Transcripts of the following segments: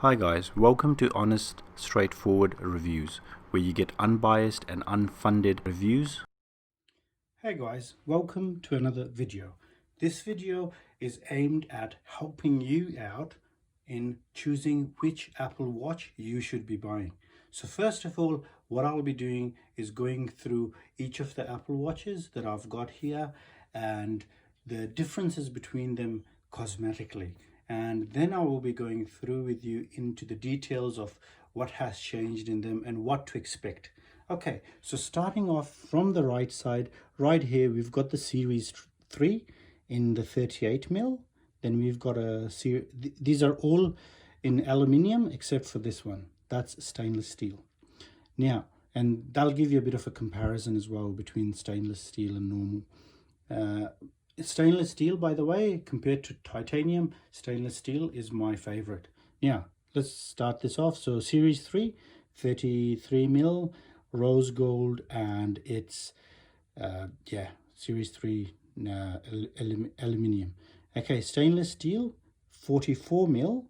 Hi guys, welcome to Honest, Straightforward Reviews, where you get unbiased and unfunded reviews. Hey guys, welcome to another video. This video is aimed at helping you out in choosing which Apple Watch you should be buying. So first of all, what I'll be doing is going through each of the Apple Watches that I've got here and the differences between them cosmetically. And then I will be going through with you into the details of what has changed in them and what to expect. Okay, so starting off from the right side, right here, we've got the Series 3 in the 38 mil. Then we've got these are all in aluminium except for this one. That's stainless steel. Now, and that'll give you a bit of a comparison as well between stainless steel and normal. Stainless steel, by the way, compared to titanium, stainless steel is my favorite. Now, let's start this off. So Series 3, 33 mil, rose gold, and it's, Series 3 aluminium. Okay, stainless steel, 44 mil,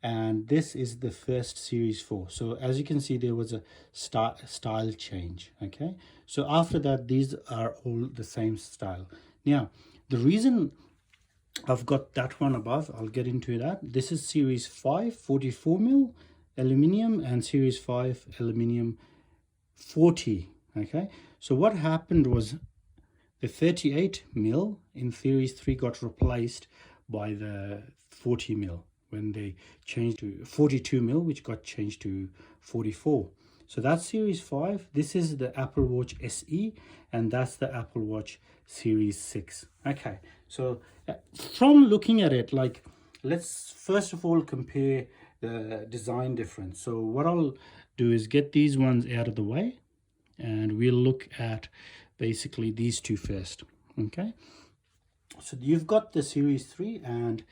and this is the first Series 4. So as you can see, there was a style change. Okay, so after that, these are all the same style. Now, the reason I've got that one above, I'll get into that. This is Series 5, 44 mil aluminium, and Series 5 aluminium 40. Okay, so what happened was the 38 mil in Series 3 got replaced by the 40 mil when they changed to 42 mil, which got changed to 44. So that's Series 5. This is the Apple Watch SE, and that's the Apple Watch Series 6. Okay, so from looking at it, like, let's first of all compare the design difference. So what I'll do is get these ones out of the way, and we'll look at basically these two first. Okay, so you've got the Series 3 and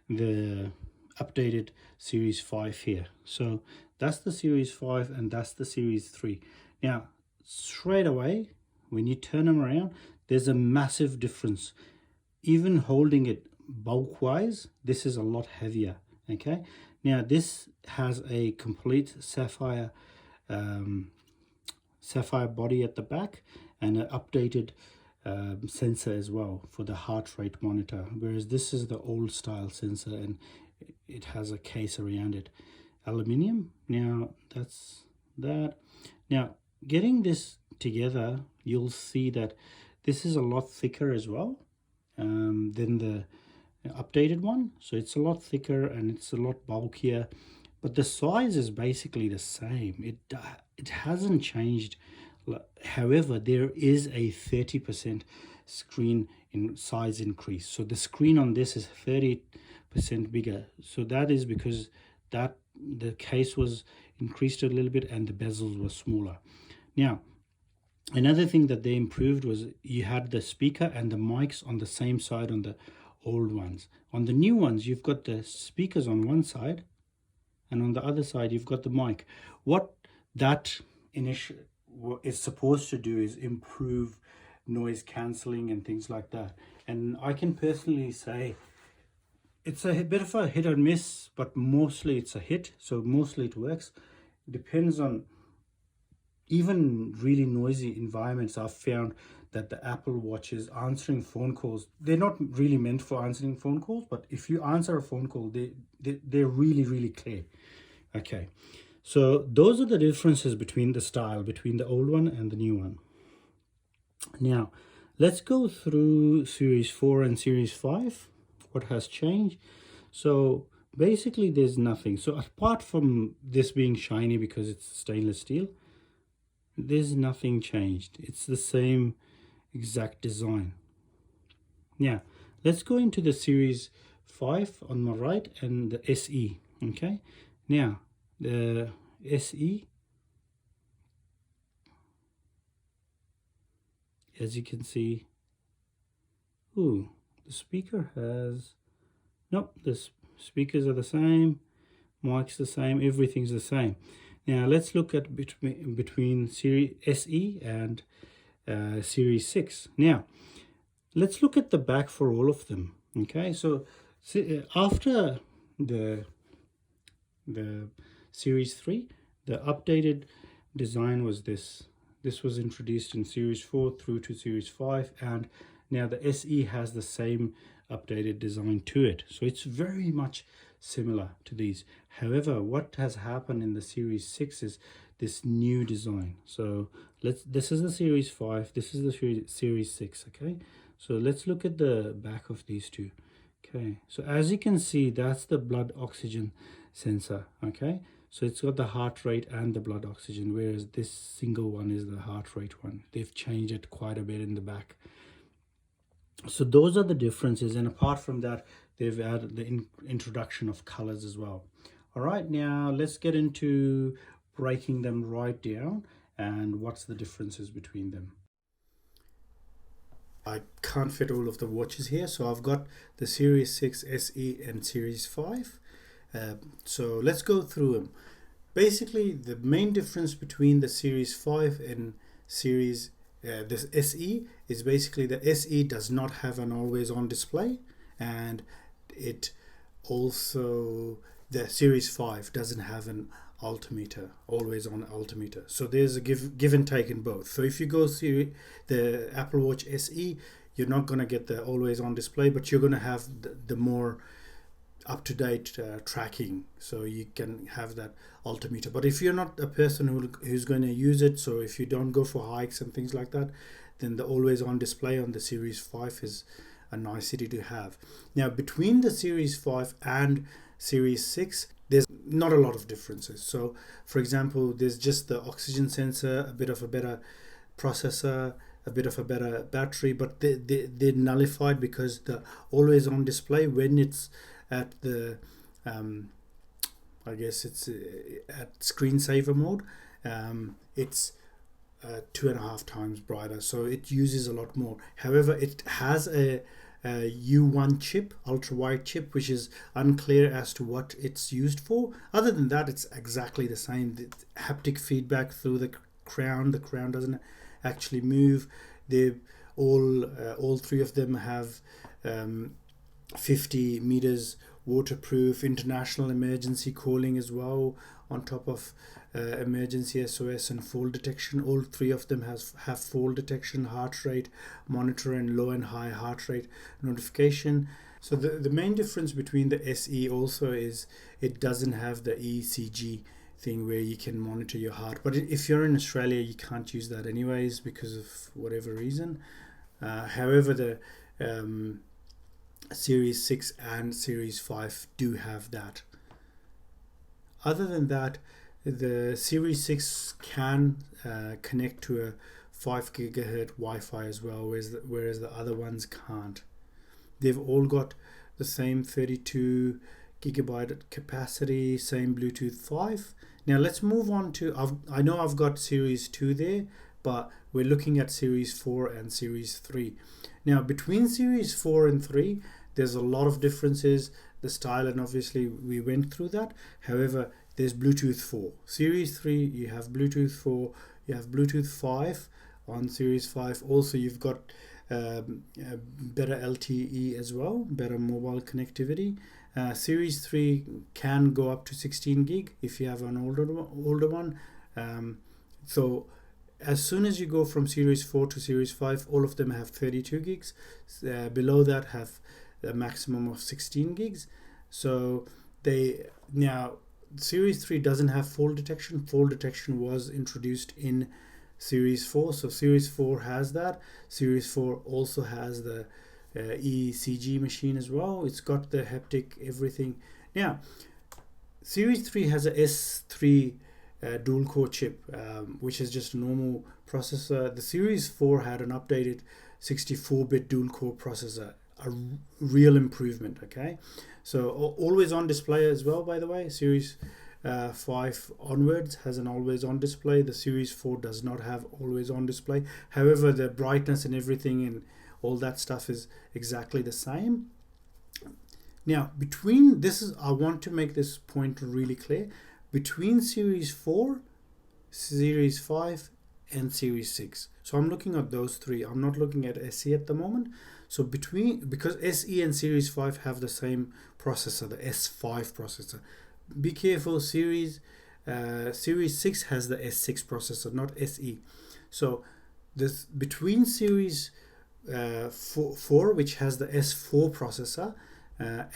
the updated Series 5 here. So that's the Series 5 and that's the Series 3. Now, straight away, when you turn them around, there's a massive difference. Even holding it bulk-wise, this is a lot heavier. Okay, now this has a complete sapphire body at the back and an updated sensor as well for the heart rate monitor, whereas this is the old style sensor and it has a case around it. Aluminium. Now that's that. Now getting this together, you'll see that this is a lot thicker as well than the updated one. So it's a lot thicker and it's a lot bulkier, but the size is basically the same. It hasn't changed. However, there is a 30% screen in size increase. So the screen on this is 30% bigger. So that is because that the case was increased a little bit and the bezels were smaller. Now, another thing that they improved was you had the speaker and the mics on the same side on the old ones. On the new ones, you've got the speakers on one side and on the other side you've got the mic. What that is supposed to do is improve noise cancelling and things like that. And I can personally say it's a bit of a hit or miss, but mostly it's a hit. So mostly it works. It depends on, even really noisy environments, I've found that the Apple Watch is answering phone calls. They're not really meant for answering phone calls, but if you answer a phone call, they're really, really clear. Okay, so those are the differences between the style, between the old one and the new one. Now, let's go through Series 4 and Series 5, what has changed. So basically there's nothing. So apart from this being shiny because it's stainless steel, there's nothing changed. It's the same exact design. Now, let's go into the Series 5 on my right and the SE. Okay, now the SE, as you can see, the speaker has, nope, the speakers are the same, mics the same, everything's the same. Now let's look at between Series SE and Series 6. Now let's look at the back for all of them. Okay, so after the the Series 3. The updated design was this. This was introduced in Series 4 through to Series 5, and now the SE has the same updated design to it. So it's very much similar to these. However, what has happened in the Series 6 is this new design. So this is the Series 5, this is the Series 6, okay? So let's look at the back of these two. Okay, so as you can see, that's the blood oxygen sensor, okay? So it's got the heart rate and the blood oxygen, whereas this single one is the heart rate one. They've changed it quite a bit in the back. So those are the differences, and apart from that, they've added the introduction of colors as well. All right, now let's get into breaking them right down and what's the differences between them. I can't fit all of the watches here, so I've got the Series 6 SE and Series 5. So let's go through them. Basically, the main difference between the Series 5 and Series this SE is basically the SE does not have an always on display, and it also, the Series 5 doesn't have an altimeter, always on altimeter. So there's a give and take in both. So if you go see the Apple Watch SE, you're not going to get the always on display, but you're going to have the more up-to-date tracking, so you can have that altimeter. But if you're not a person who's going to use it, so if you don't go for hikes and things like that, then the always on display on the Series 5 is a nicety to have. Now between the Series 5 and Series 6, there's not a lot of differences. So for example, there's just the oxygen sensor, a bit of a better processor, a bit of a better battery, but they're nullified because the always on display, when it's at the I guess it's at screensaver mode, it's 2.5 times brighter, so it uses a lot more. However, it has a U1 chip, ultra wide chip, which is unclear as to what it's used for. Other than that, it's exactly the same. The haptic feedback through the crown doesn't actually move. They all three of them have 50 meters waterproof, international emergency calling as well, on top of emergency SOS and fall detection. All three of them have fall detection, heart rate monitor, and low and high heart rate notification. So the main difference between the SE also is it doesn't have the ECG thing where you can monitor your heart. But if you're in Australia, you can't use that anyways because of whatever reason. However, the Series 6 and Series 5 do have that. Other than that, the Series 6 can connect to a 5 gigahertz Wi-Fi as well, whereas the other ones can't. They've all got the same 32 gigabyte capacity, same Bluetooth 5. Now let's move on to, I know I've got Series 2 there, but we're looking at Series 4 and Series 3. Now between Series 4 and 3, there's a lot of differences, the style, and obviously we went through that. However, there's Bluetooth 4. Series 3, you have Bluetooth 4, you have Bluetooth 5 on Series 5. Also, you've got better LTE as well, better mobile connectivity. Series 3 can go up to 16 gig if you have an older one. So as soon as you go from Series 4 to Series 5, all of them have 32 gigs. Below that have a maximum of 16 gigs. So now Series 3 doesn't have fall detection. Fall detection was introduced in Series 4, so Series 4 has that. Series 4 also has the ECG machine as well. It's got the haptic everything. Now Series 3 has a S3 dual core chip, which is just a normal processor. The Series 4 had an updated 64-bit dual core processor, a real improvement. Okay, so always on display as well, by the way. Series 5 onwards has an always on display. The Series 4 does not have always on display. However, the brightness and everything and all that stuff is exactly the same. Now between I want to make this point really clear. Between Series 4, Series 5 and Series 6. So I'm looking at those three. I'm not looking at SE at the moment. So because SE and Series 5 have the same processor, the S5 processor. be careful, Series 6 has the S6 processor, not SE. So this between Series 4, which has the S4 processor,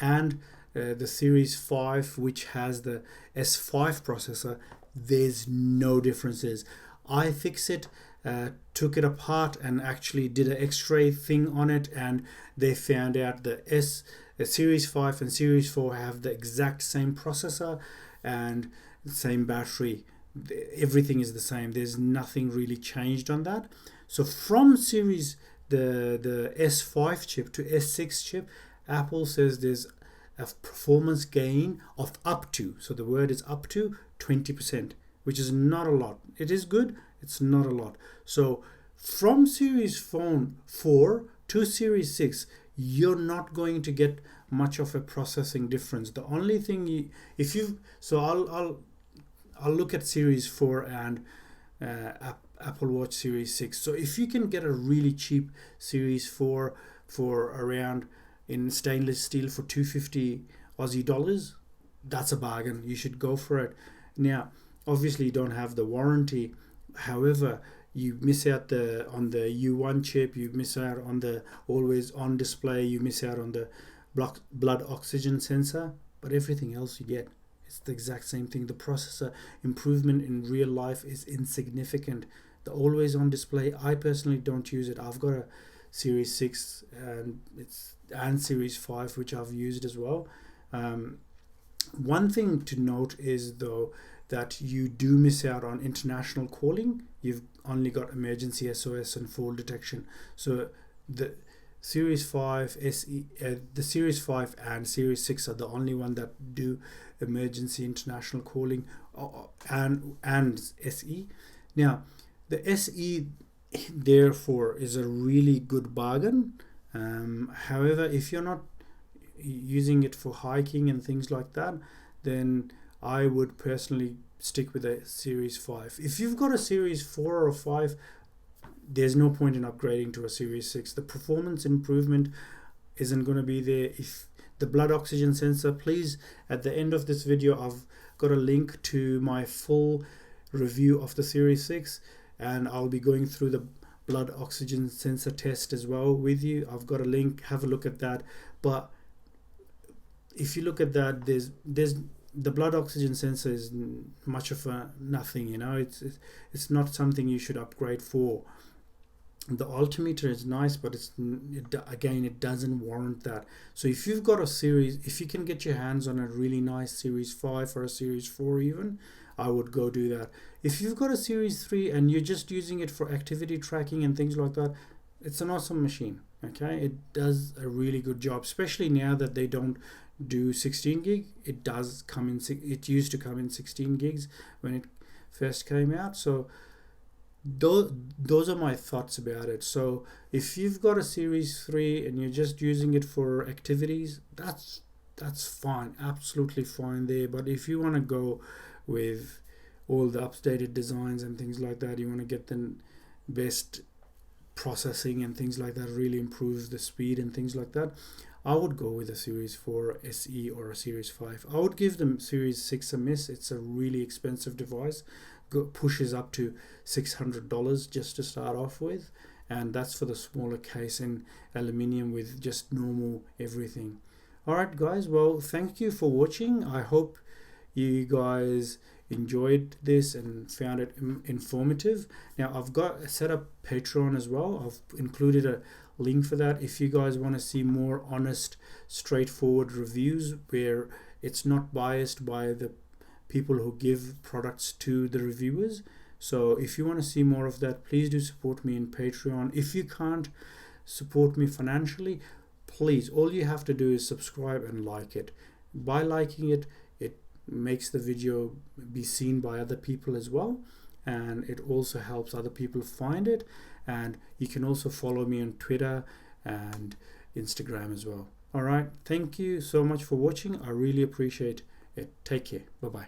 and the Series 5, which has the S5 processor, there's no differences. iFixit took it apart and actually did an X-ray thing on it, and they found out the Series 5 and Series 4 have the exact same processor and same battery. Everything is the same. There's nothing really changed on that. So from Series the S5 chip to S6 chip, Apple says there's a performance gain of up to, so the word is up to 20%, which is not a lot. It is good, it's not a lot. So from Series Phone 4 to Series 6, you're not going to get much of a processing difference. The only thing I'll look at Series 4 and Apple Watch Series 6. So if you can get a really cheap Series 4 for around in stainless steel for 250 Aussie dollars, that's a bargain. You should go for it. Now, obviously you don't have the warranty. However, you miss out on the U1 chip, you miss out on the always on display, you miss out on the blood oxygen sensor, but everything else you get. It's the exact same thing. The processor improvement in real life is insignificant. The always on display, I personally don't use it. I've got a Series 6 and Series 5, which I've used as well. One thing to note is though that you do miss out on international calling. You've only got emergency SOS and fall detection. So the Series 5 SE, the Series 5 and Series 6 are the only one that do emergency international calling, and SE. Now the SE therefore is a really good bargain. However, if you're not using it for hiking and things like that, then I would personally stick with a Series 5. If you've got a Series 4 or 5, there's no point in upgrading to a Series 6. The performance improvement isn't going to be there. If the blood oxygen sensor, please, at the end of this video, I've got a link to my full review of the Series 6, and I'll be going through the blood oxygen sensor test as well with you. I've got a link, have a look at that. But if you look at that, there's the blood oxygen sensor is much of a nothing, you know. It's not something you should upgrade for. The altimeter is nice, but it doesn't warrant that. So if you've got a series, if you can get your hands on a really nice Series 5 or a Series 4 even, I would go do that. If you've got a Series 3 and you're just using it for activity tracking and things like that, it's an awesome machine. Okay, it does a really good job, especially now that they don't do 16 gig. It does come in, it used to come in 16 gigs when it first came out. So those are my thoughts about it. So if you've got a Series 3 and you're just using it for activities, that's fine, absolutely fine there. But if you want to go with all the updated designs and things like that, you want to get the best processing and things like that, really improves the speed and things like that, I would go with a Series 4 SE or a Series 5. I would give them Series 6 a miss. It's a really expensive device. Pushes up to $600 just to start off with, and that's for the smaller case in aluminium with just normal everything. Alright guys, well, thank you for watching. I hope you guys enjoyed this and found it informative. Now I've got set up Patreon as well. I've included a link for that if you guys want to see more honest, straightforward reviews where it's not biased by the people who give products to the reviewers. So if you want to see more of that, please do support me in Patreon. If you can't support me financially, please, all you have to do is subscribe and like it. By liking it, it makes the video be seen by other people as well, and it also helps other people find it. And you can also follow me on Twitter and Instagram as well. All right, thank you so much for watching. I really appreciate it. Take care. Bye bye.